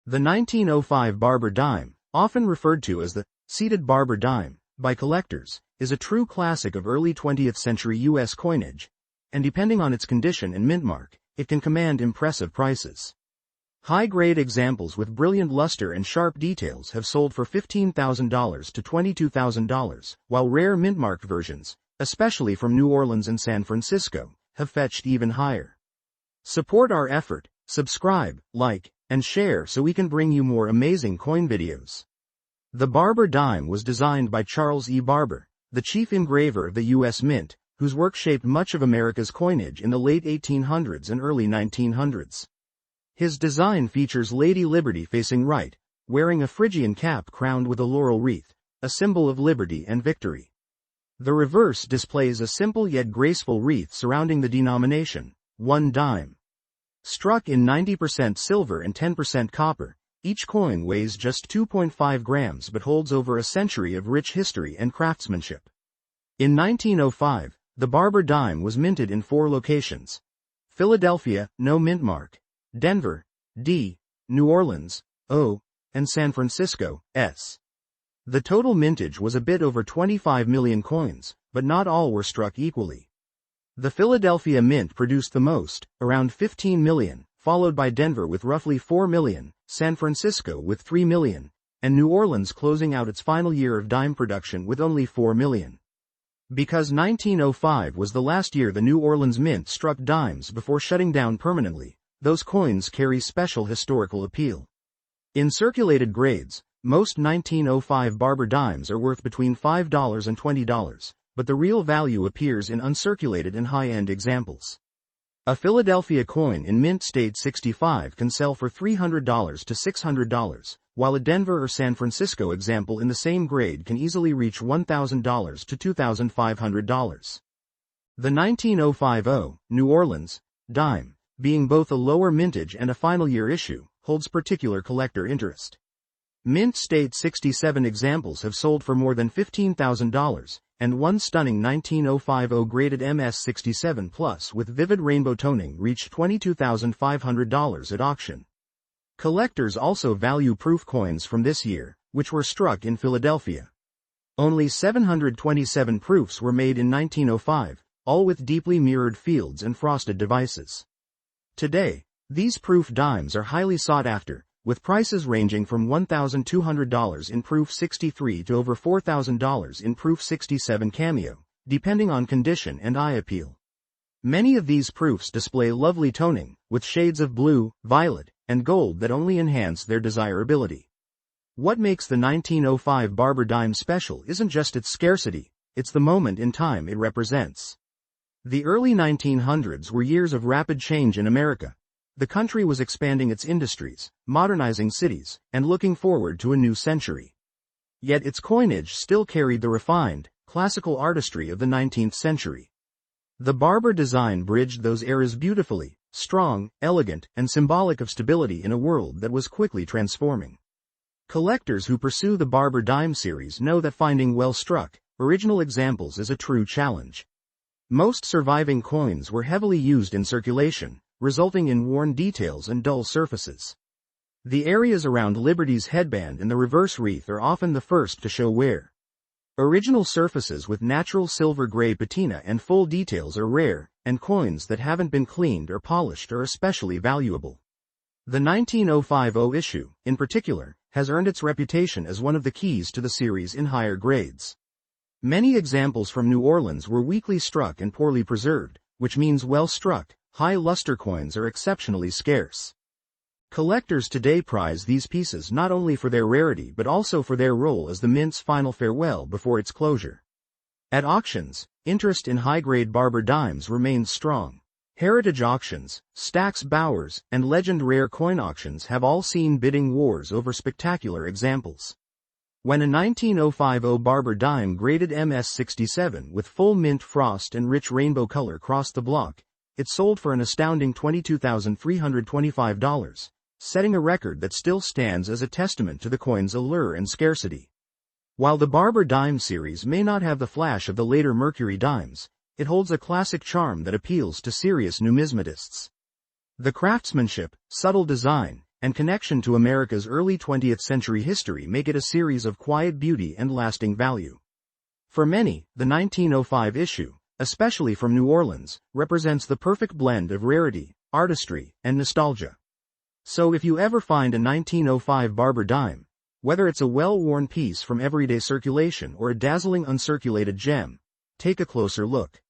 The 1905 Barber Dime, often referred to as the seated Barber Dime by collectors, is a true classic of early 20th century U.S. coinage, and depending on its condition and mint mark, it can command impressive prices. High-grade examples with brilliant luster and sharp details have sold for $15,000 to $22,000, while rare mint-marked versions, especially from New Orleans and San Francisco, have fetched even higher. Support our effort, subscribe, like, and share so we can bring you more amazing coin videos. The Barber Dime was designed by Charles E. Barber, the chief engraver of the U.S. Mint, whose work shaped much of America's coinage in the late 1800s and early 1900s. His design features Lady Liberty facing right, wearing a Phrygian cap crowned with a laurel wreath, a symbol of liberty and victory. The reverse displays a simple yet graceful wreath surrounding the denomination, 1 dime. Struck in 90% silver and 10% copper, each coin weighs just 2.5 grams but holds over a century of rich history and craftsmanship. In 1905, the Barber Dime was minted in 4 locations: Philadelphia, no mint mark; Denver, D; New Orleans, O; and San Francisco, S. The total mintage was a bit over 25 million coins, but not all were struck equally. The Philadelphia Mint produced the most, around 15 million, followed by Denver with roughly 4 million, San Francisco with 3 million, and New Orleans closing out its final year of dime production with only 4 million. Because 1905 was the last year the New Orleans Mint struck dimes before shutting down permanently, those coins carry special historical appeal. In circulated grades, most 1905 Barber dimes are worth between $5 and $20. But the real value appears in uncirculated and high-end examples. A Philadelphia coin in mint state 65 can sell for $300 to $600, while a Denver or San Francisco example in the same grade can easily reach $1,000 to $2,500. The 1905 New Orleans dime, being both a lower mintage and a final year issue, holds particular collector interest. Mint state 67 examples have sold for more than $15,000, and one stunning 1905 graded MS67 Plus with vivid rainbow toning reached $22,500 at auction. Collectors also value proof coins from this year, which were struck in Philadelphia. Only 727 proofs were made in 1905, all with deeply mirrored fields and frosted devices. Today, these proof dimes are highly sought after, with prices ranging from $1,200 in Proof 63 to over $4,000 in Proof 67 Cameo, depending on condition and eye appeal. Many of these proofs display lovely toning, with shades of blue, violet, and gold that only enhance their desirability. What makes the 1905 Barber Dime special isn't just its scarcity, it's the moment in time it represents. The early 1900s were years of rapid change in America. The country was expanding its industries, modernizing cities, and looking forward to a new century. Yet its coinage still carried the refined, classical artistry of the 19th century. The Barber design bridged those eras beautifully, strong, elegant, and symbolic of stability in a world that was quickly transforming. Collectors who pursue the Barber Dime series know that finding well-struck, original examples is a true challenge. Most surviving coins were heavily used in circulation, resulting in worn details and dull surfaces. The areas around Liberty's headband and the reverse wreath are often the first to show wear. Original surfaces with natural silver-gray patina and full details are rare, and coins that haven't been cleaned or polished are especially valuable. The 1905 issue, in particular, has earned its reputation as one of the keys to the series in higher grades. Many examples from New Orleans were weakly struck and poorly preserved, which means well-struck, high-luster coins are exceptionally scarce. Collectors today prize these pieces not only for their rarity but also for their role as the mint's final farewell before its closure. At auctions, interest in high-grade Barber dimes remains strong. Heritage auctions, Stack's Bowers, and Legend Rare coin auctions have all seen bidding wars over spectacular examples. When a 1905 Barber Dime graded MS67 with full mint frost and rich rainbow color crossed the block, it sold for an astounding $22,325, setting a record that still stands as a testament to the coin's allure and scarcity. While the Barber Dime series may not have the flash of the later Mercury dimes, it holds a classic charm that appeals to serious numismatists. The craftsmanship, subtle design, and connection to America's early 20th century history make it a series of quiet beauty and lasting value. For many, the 1905 issue, especially from New Orleans, represents the perfect blend of rarity, artistry, and nostalgia. So if you ever find a 1905 Barber Dime, whether it's a well-worn piece from everyday circulation or a dazzling uncirculated gem, take a closer look.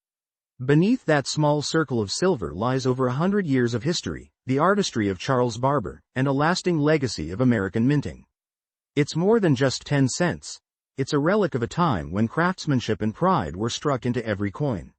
Beneath that small circle of silver lies over 100 years of history, the artistry of Charles Barber, and a lasting legacy of American minting. It's more than just 10 cents. It's a relic of a time when craftsmanship and pride were struck into every coin.